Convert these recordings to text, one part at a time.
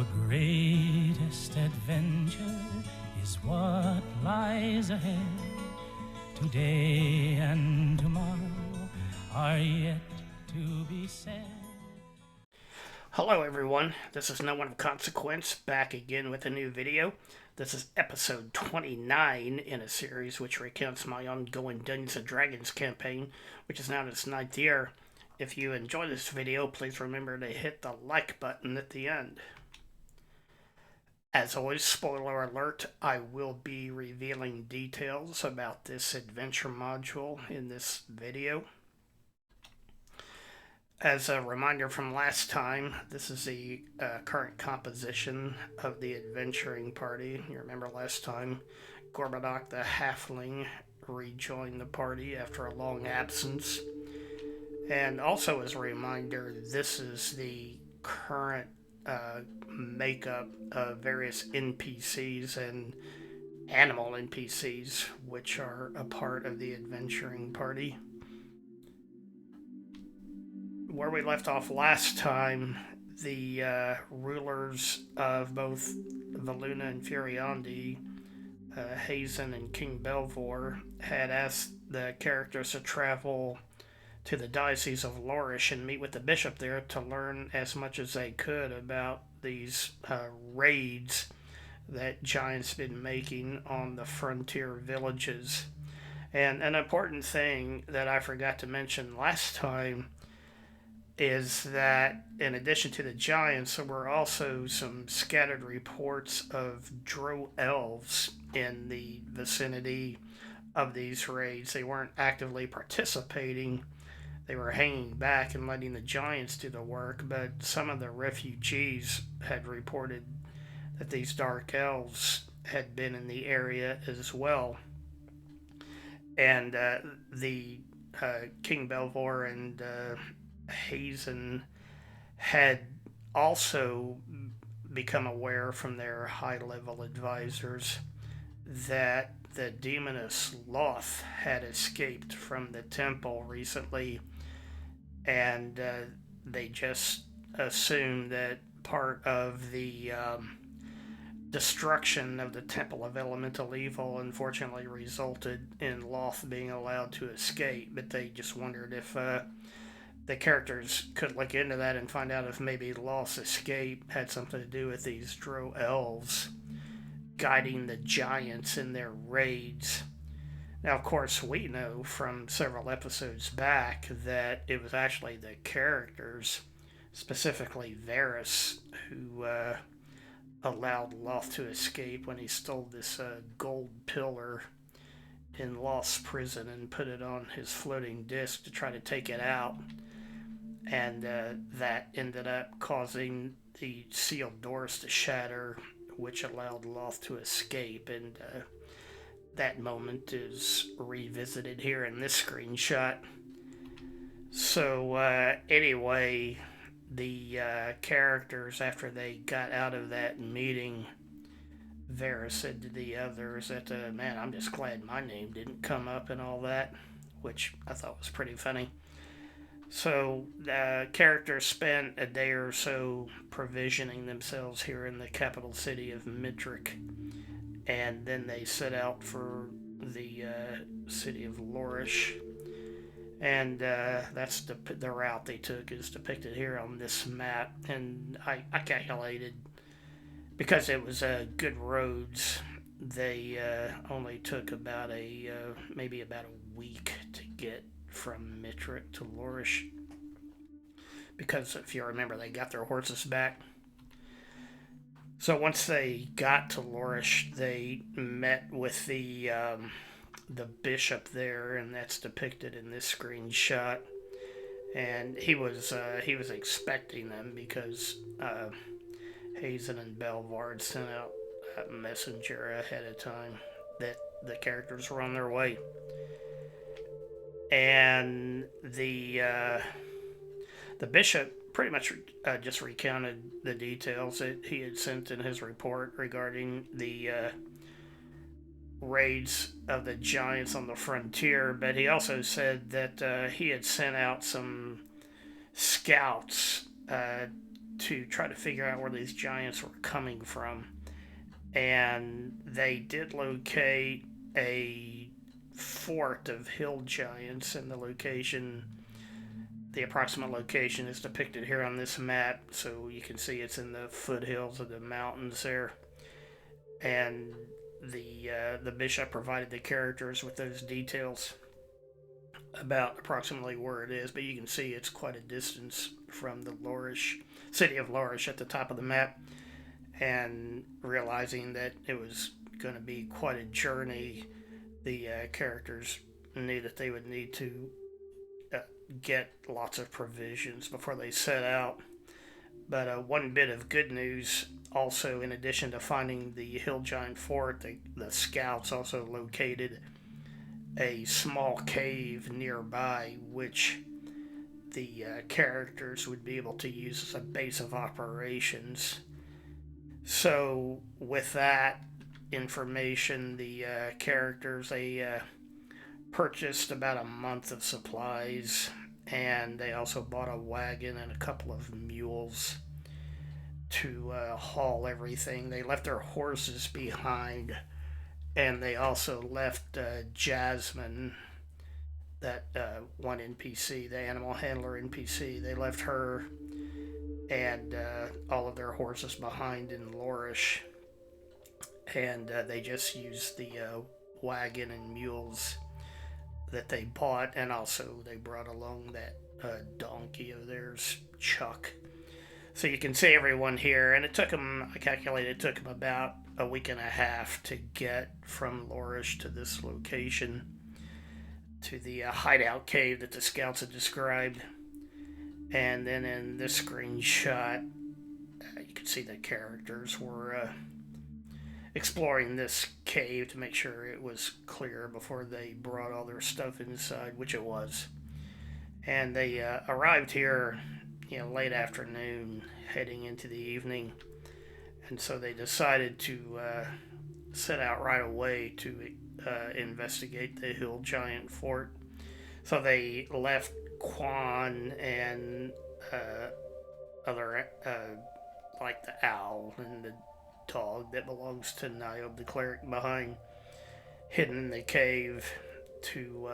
The greatest adventure is what lies ahead. Today and tomorrow are yet to be said. Hello everyone, this is No One of Consequence, back again with a new video. This is episode 29 in a series which recounts my ongoing Dungeons & Dragons campaign, which is now in its 9th year. If you enjoy this video, please remember to hit the like button at the end. As always, spoiler alert, I will be revealing details about this adventure module in this video. As a reminder from last time, this is the current composition of the adventuring party. You remember last time, Gorbadoc the Halfling rejoined the party after a long absence. And also as a reminder, this is the current makeup of various NPCs and animal NPCs, which are a part of the adventuring party. Where we left off last time, the rulers of both Valuna and Furiondi, Hazen and King Belvor, had asked the characters to travel to the Diocese of Lorish and meet with the bishop there to learn as much as they could about these raids that giants been making on the frontier villages. And an important thing that I forgot to mention last time is that in addition to the giants, there were also some scattered reports of drow elves in the vicinity of these raids. They weren't actively participating. They were hanging back and letting the giants do the work, but some of the refugees had reported that these dark elves had been in the area as well. And the King Belvor and Hazen had also become aware from their high-level advisors that the demoness Loth had escaped from the temple recently, and they just assumed that part of the destruction of the Temple of Elemental Evil unfortunately resulted in Loth being allowed to escape, but they just wondered if the characters could look into that and find out if maybe Loth's escape had something to do with these drow elves guiding the giants in their raids. Now, of course, we know from several episodes back that it was actually the characters, specifically Varys, who allowed Loth to escape when he stole this gold pillar in Loth's prison and put it on his floating disc to try to take it out. And that ended up causing the sealed doors to shatter, which allowed Loth to escape. And that moment is revisited here in this screenshot. So anyway, the characters, after they got out of that meeting, Varys said to the others that, man, I'm just glad my name didn't come up and all that, which I thought was pretty funny. So the characters spent a day or so provisioning themselves here in the capital city of Midrick, and then they set out for the city of Lorish. And that's the route they took is depicted here on this map. And I calculated, because it was good roads, they only took about maybe about a week to get from Midrick to Lorish. Because if you remember, they got their horses back. So once they got to Lorish, they met with the bishop there, and that's depicted in this screenshot. And he was expecting them because Hazen and Belvor sent out a messenger ahead of time that the characters were on their way. And the bishop pretty much just recounted the details that he had sent in his report regarding the raids of the giants on the frontier, but he also said that he had sent out some scouts to try to figure out where these giants were coming from. And they did locate a fort of hill giants, and the approximate location is depicted here on this map, so you can see it's in the foothills of the mountains there. And the bishop provided the characters with those details about approximately where it is, but you can see it's quite a distance from the city of Lorish at the top of the map. And realizing that it was going to be quite a journey, the characters knew that they would need to get lots of provisions before they set out. But one bit of good news also, in addition to finding the hill giant fort, the scouts also located a small cave nearby, which the characters would be able to use as a base of operations. So, with that information, the characters, they purchased about a month of supplies, and they also bought a wagon and a couple of mules to haul everything. They left their horses behind, and they also left Jasmine, that one NPC, the animal handler NPC. They left her and all of their horses behind in Lorish, and they just used the wagon and mules that they bought, and also they brought along that donkey of theirs, Chuck. So you can see everyone here, and it took them, I calculated, it took them about a week and a half to get from Lorish to this location, to the hideout cave that the scouts had described. And then in this screenshot, you can see the characters were exploring this cave to make sure it was clear before they brought all their stuff inside, which it was. And they arrived here, late afternoon, heading into the evening. And so they decided to set out right away to investigate the hill giant fort. So they left Quan and other, like the owl and the dog that belongs to Niobe the cleric behind, hidden in the cave, to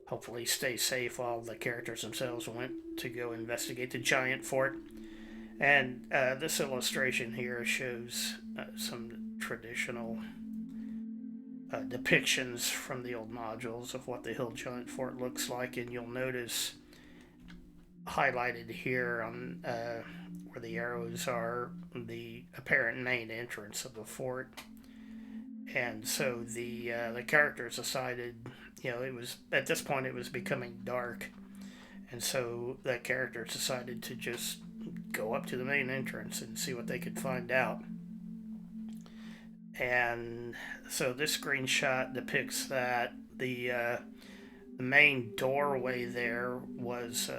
hopefully stay safe while the characters themselves went to go investigate the giant fort. And this illustration here shows some traditional depictions from the old modules of what the hill giant fort looks like, and you'll notice highlighted here on where the arrows are the apparent main entrance of the fort. And so the characters decided, it was at this point it was becoming dark, and so the characters decided to just go up to the main entrance and see what they could find out. And so this screenshot depicts that the main doorway there was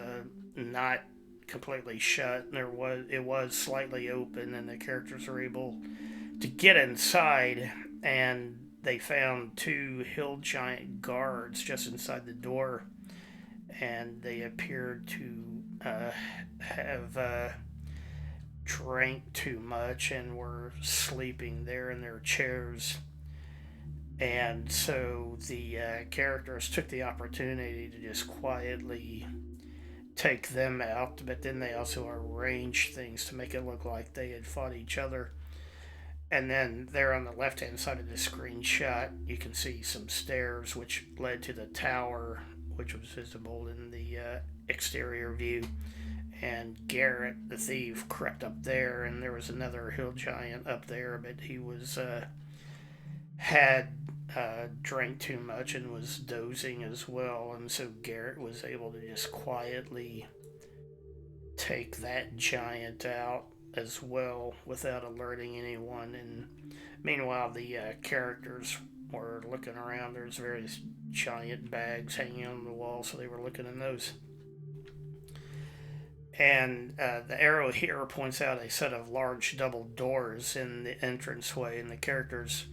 not completely shut. It was slightly open, and the characters were able to get inside, and they found two hill giant guards just inside the door, and they appeared to have drank too much and were sleeping there in their chairs. And so the characters took the opportunity to just quietly take them out, but then they also arranged things to make it look like they had fought each other. And then there on the left hand side of the screenshot, you can see some stairs which led to the tower, which was visible in the exterior view. And Garrett, the thief, crept up there, and there was another hill giant up there, but he was had drank too much and was dozing as well, and so Garrett was able to just quietly take that giant out as well without alerting anyone. And meanwhile, the characters were looking around. There's various giant bags hanging on the wall, so they were looking in those. And the arrow here points out a set of large double doors in the entranceway, and the characters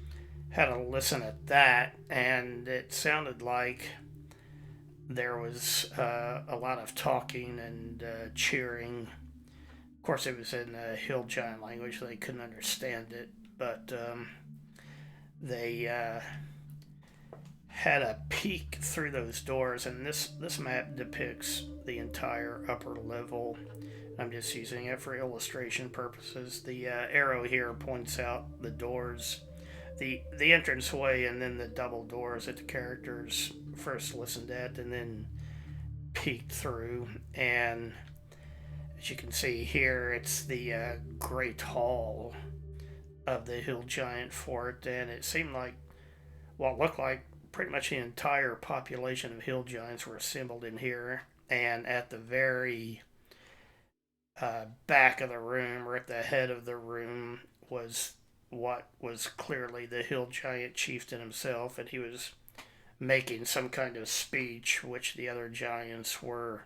had to listen at that, and it sounded like there was a lot of talking and cheering course, it was in hill giant language, so they couldn't understand it. But they had a peek through those doors, and this map depicts the entire upper level. I'm just using it for illustration purposes. The arrow here points out the doors, the entranceway, and then the double doors that the characters first listened at and then peeked through. And as you can see here, it's the Great Hall of the Hill Giant Fort, and it seemed like, well, it looked like pretty much the entire population of hill giants were assembled in here. And at the very back of the room, or at the head of the room, was what was clearly the hill giant chieftain himself, and he was making some kind of speech, which the other giants were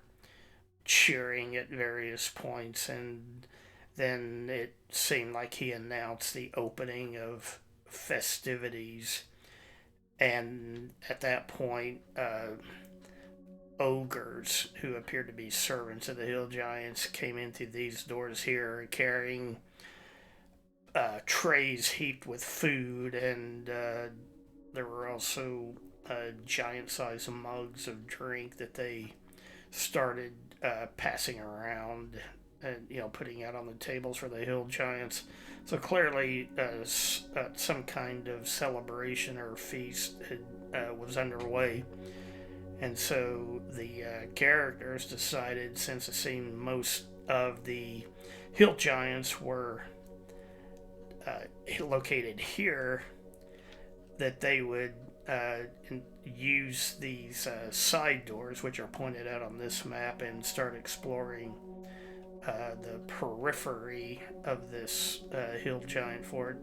cheering at various points. And then it seemed like he announced the opening of festivities. And at that point, ogres who appeared to be servants of the hill giants came in through these doors here carrying trays heaped with food, and there were also giant-sized mugs of drink that they started passing around and putting out on the tables for the hill giants. So clearly, some kind of celebration or feast was underway. And so the characters decided, since it seemed most of the hill giants were located here, that they would use these side doors, which are pointed out on this map, and start exploring the periphery of this hill giant fort.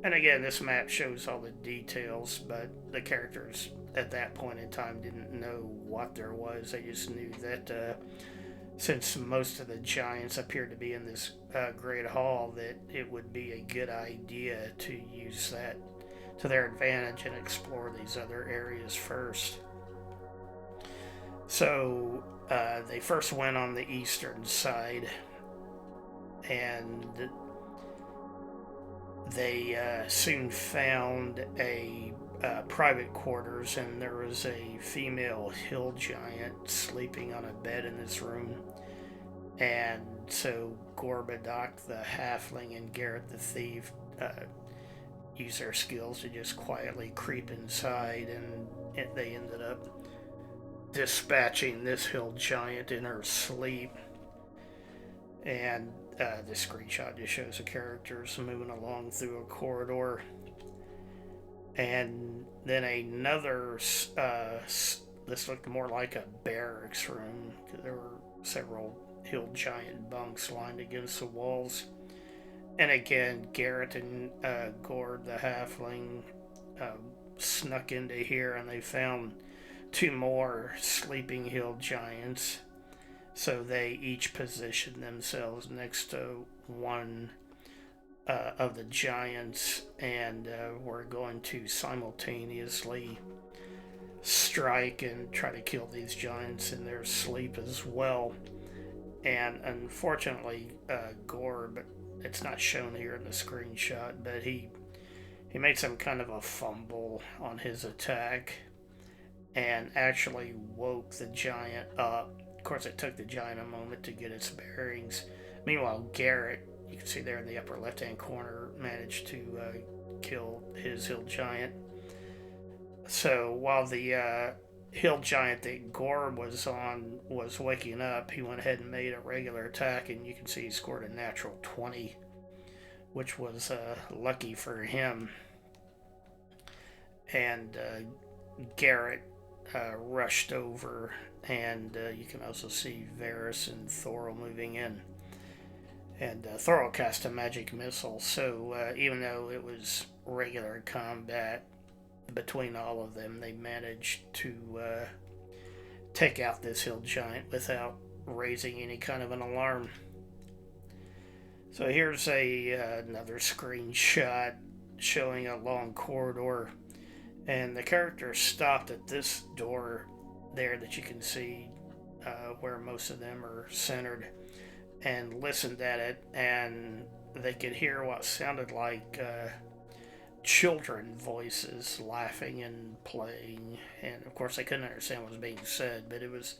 And again, this map shows all the details, but the characters at that point in time didn't know what there was. They just knew that since most of the giants appeared to be in this great hall, that it would be a good idea to use that to their advantage and explore these other areas first. So they first went on the eastern side, and they soon found a private quarters, and there was a female hill giant sleeping on a bed in this room. And so Gorbadoc the halfling and Garrett the thief used their skills to just quietly creep inside, and they ended up dispatching this hill giant in her sleep. And this screenshot just shows the characters moving along through a corridor. And then another, this looked more like a barracks room, because there were several hill giant bunks lined against the walls. And again, Garrett and Gord the halfling snuck into here, and they found two more sleeping hill giants. So they each positioned themselves next to one of the giants, and were going to simultaneously strike and try to kill these giants in their sleep as well. And unfortunately, Gorb, it's not shown here in the screenshot, but he made some kind of a fumble on his attack and actually woke the giant up. Of course, it took the giant a moment to get its bearings. Meanwhile, Garrett, you can see there in the upper left-hand corner, managed to kill his hill giant. So while the hill giant that Gorb was on was waking up, he went ahead and made a regular attack, and you can see he scored a natural 20, which was lucky for him. And Garrett rushed over, and you can also see Varys and Thorol moving in. And Thorol cast a magic missile, so even though it was regular combat between all of them, they managed to take out this hill giant without raising any kind of an alarm. So here's another screenshot showing a long corridor, and the character stopped at this door there that you can see where most of them are centered. and listened at it, and they could hear what sounded like children voices laughing and playing, and of course they couldn't understand what was being said, but it was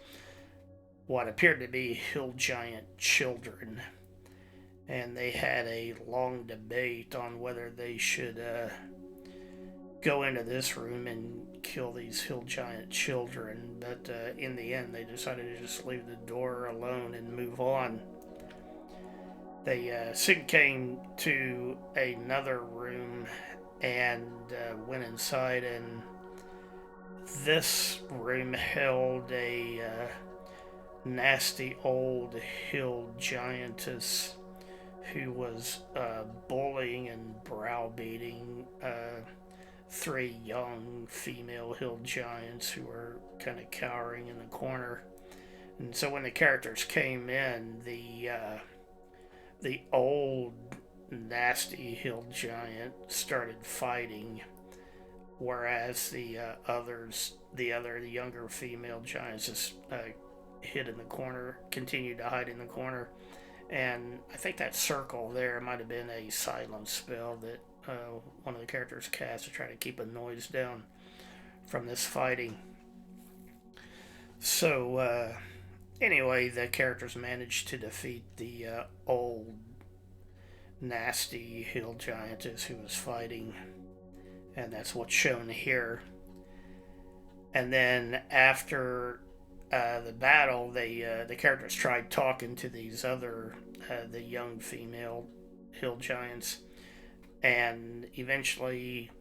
what appeared to be hill giant children, and they had a long debate on whether they should go into this room and kill these hill giant children, but in the end they decided to just leave the door alone and move on. They soon came to another room and went inside, and this room held a nasty old hill giantess who was bullying and browbeating three young female hill giants who were kind of cowering in the corner. And so when the characters came in, the old nasty hill giant started fighting, whereas the younger female giants just hid in the corner, continued to hide in the corner. And I think that circle there might have been a silence spell that one of the characters cast to try to keep a noise down from this fighting. So, anyway, the characters managed to defeat the old, nasty hill giantess who was fighting, and that's what's shown here. And then after the battle, the characters tried talking to these other the young female hill giants, and eventually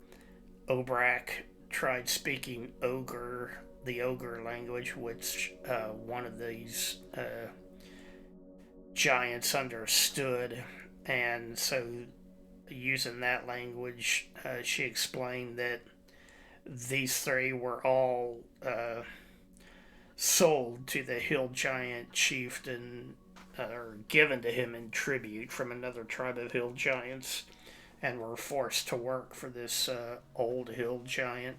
Obrak tried speaking the ogre language, which one of these giants understood, and so using that language, she explained that these three were all sold to the hill giant chieftain, or given to him in tribute from another tribe of hill giants, and were forced to work for this old hill giant.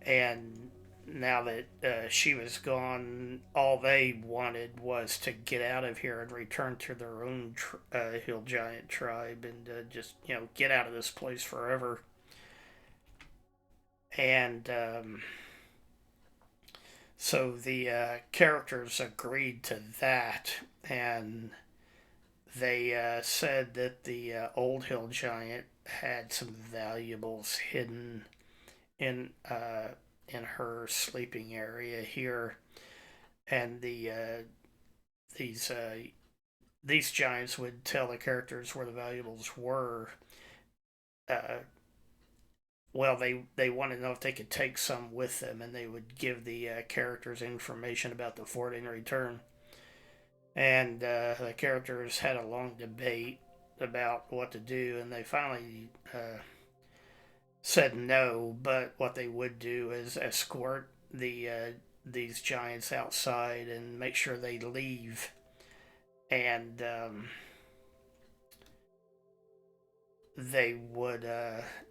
And now that she was gone, all they wanted was to get out of here and return to their own hill giant tribe, and just get out of this place forever. And so the characters agreed to that, and they said that the old hill giant had some valuables hidden in her sleeping area here, and these giants would tell the characters where the valuables were. Uh, well, they wanted to know if they could take some with them, and they would give the characters information about the fort in return. And the characters had a long debate about what to do, and they finally said no, but what they would do is escort these giants outside and make sure they leave, and they would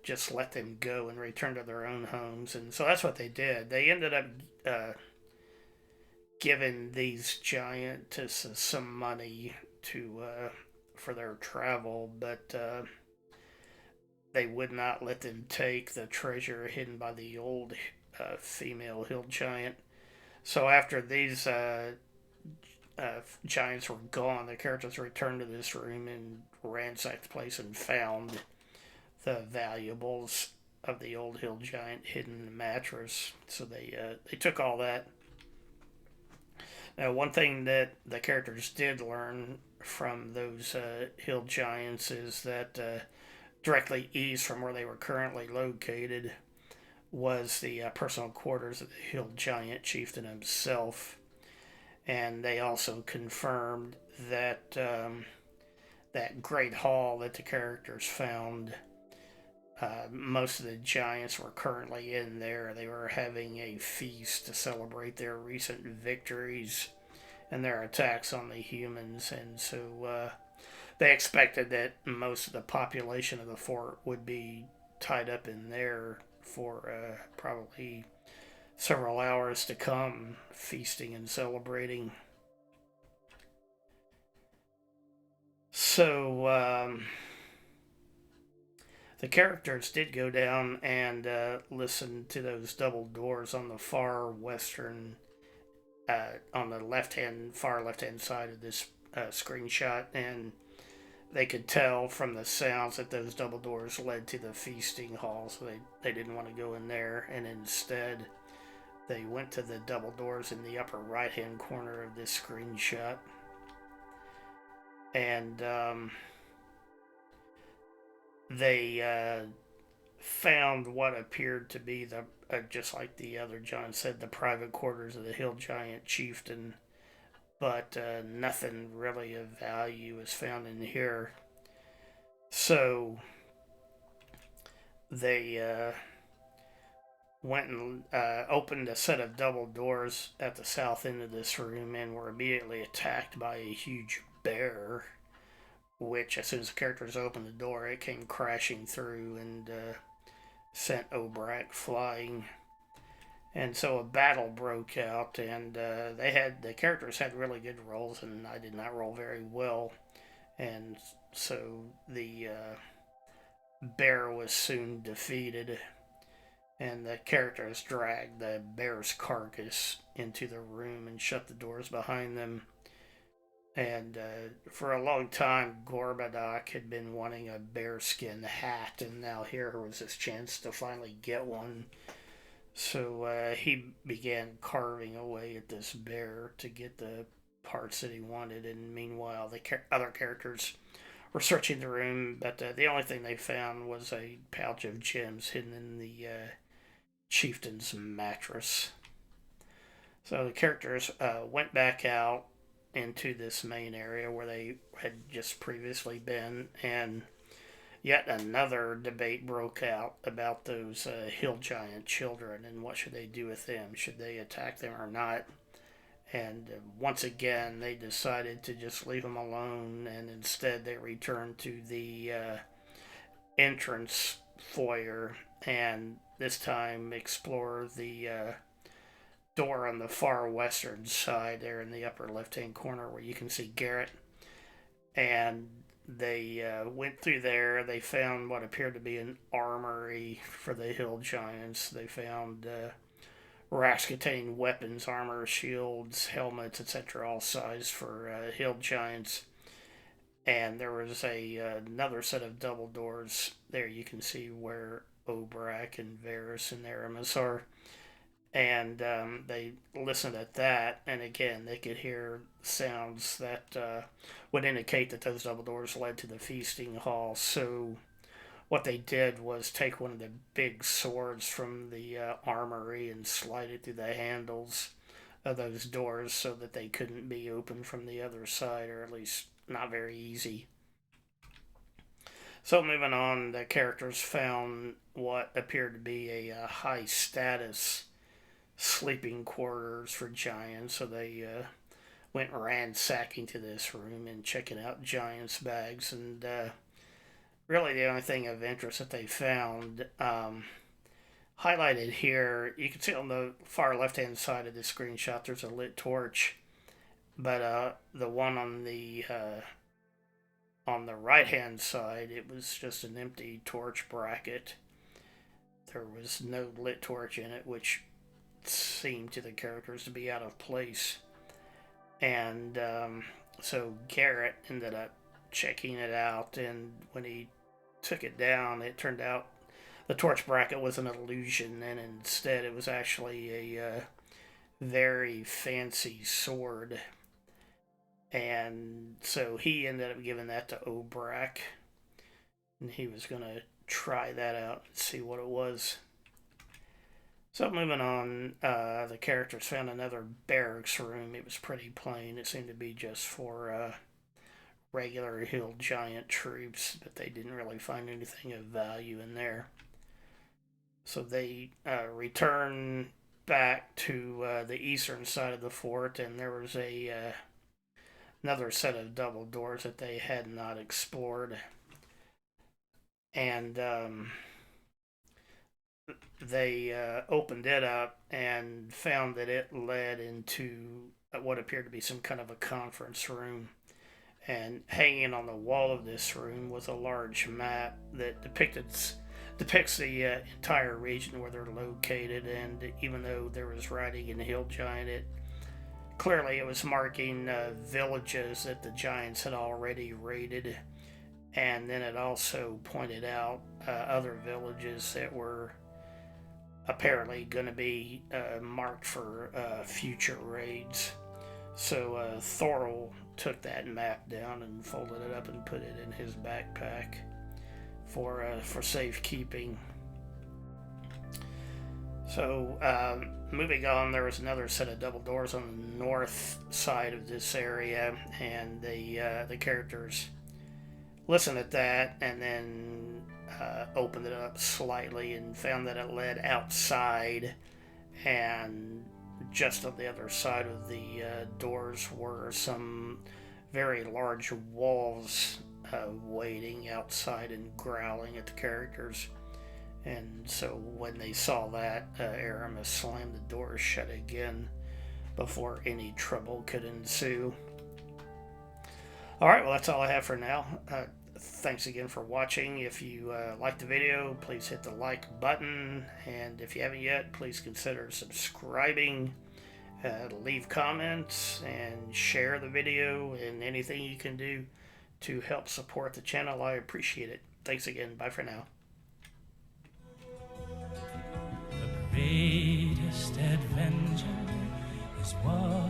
just let them go and return to their own homes. And so that's what they did. They ended up giving these giants some money to for their travel, but they would not let them take the treasure hidden by the old female hill giant. So after these giants were gone, the characters returned to this room and ransacked the place and found the valuables of the old hill giant hidden in the mattress. So they took all that. Now, one thing that the characters did learn from those hill giants is that directly east from where they were currently located was the personal quarters of the hill giant chieftain himself. And they also confirmed that that great hall that the characters found, most of the giants were currently in there. They were having a feast to celebrate their recent victories and their attacks on the humans. And so they expected that most of the population of the fort would be tied up in there for probably several hours to come, feasting and celebrating. So the characters did go down and listen to those double doors on the far western, on the far left hand side of this screenshot, and they could tell from the sounds that those double doors led to the feasting hall, so they didn't want to go in there, and instead they went to the double doors in the upper right hand corner of this screenshot. And they found what appeared to be just like the other John said, the private quarters of the hill giant chieftain, but nothing really of value is found in here. So they went and opened a set of double doors at the south end of this room and were immediately attacked by a huge bear, which, as soon as the characters opened the door, it came crashing through and sent Obrak flying. And so a battle broke out, and the characters had really good rolls, and I did not roll very well, and so the bear was soon defeated, and the characters dragged the bear's carcass into the room and shut the doors behind them. And for a long time, Gorbadak had been wanting a bearskin hat, and now here was his chance to finally get one. So he began carving away at this bear to get the parts that he wanted, and meanwhile, the other characters were searching the room, but the only thing they found was a pouch of gems hidden in the chieftain's mattress. So the characters went back out into this main area where they had just previously been, and yet another debate broke out about those hill giant children and what should they do with them. Should they attack them or not? And once again, they decided to just leave them alone, and instead they returned to the entrance foyer and this time explore the door on the far western side there in the upper left hand corner where you can see Garrett. And they went through there. They found what appeared to be an armory for the hill giants. They found racks containing weapons, armor, shields, helmets, etc., all sized for hill giants. And there was another set of double doors there. You can see where Obrak and Varys and Aramis are. And they listened at that, and again, they could hear sounds that would indicate that those double doors led to the feasting hall. So, what they did was take one of the big swords from the armory and slide it through the handles of those doors so that they couldn't be opened from the other side, or at least not very easy. So, moving on, the characters found what appeared to be a high status sleeping quarters for giants, so they went ransacking to this room and checking out giants' bags, and really the only thing of interest that they found, highlighted here, you can see on the far left hand side of this screenshot there's a lit torch, but the one on the right hand side, it was just an empty torch bracket. There was no lit torch in it, which seemed to the characters to be out of place. And so Garrett ended up checking it out, and when he took it down, it turned out the torch bracket was an illusion, and instead it was actually a very fancy sword. And so he ended up giving that to Obrak, and he was going to try that out and see what it was. So moving on, the characters found another barracks room. It was pretty plain. It seemed to be just for regular hill giant troops, but they didn't really find anything of value in there. So they returned back to the eastern side of the fort, and there was another set of double doors that they had not explored. And they opened it up and found that it led into what appeared to be some kind of a conference room. And hanging on the wall of this room was a large map that depicts the entire region where they're located. And even though there was writing in Hill Giant, it was marking villages that the Giants had already raided. And then it also pointed out other villages that were apparently going to be marked for future raids. So Thorol took that map down and folded it up and put it in his backpack for safekeeping. So moving on, there was another set of double doors on the north side of this area, and the characters listened at that and then opened it up slightly and found that it led outside, and just on the other side of the doors were some very large wolves waiting outside and growling at the characters. And so when they saw that, Aramis slammed the door shut again before any trouble could ensue. Alright, well, that's all I have for now. Thanks again for watching. If you liked the video, please hit the like button. And if you haven't yet, please consider subscribing, leave comments, and share the video. And anything you can do to help support the channel, I appreciate it. Thanks again. Bye for now. The greatest adventure is what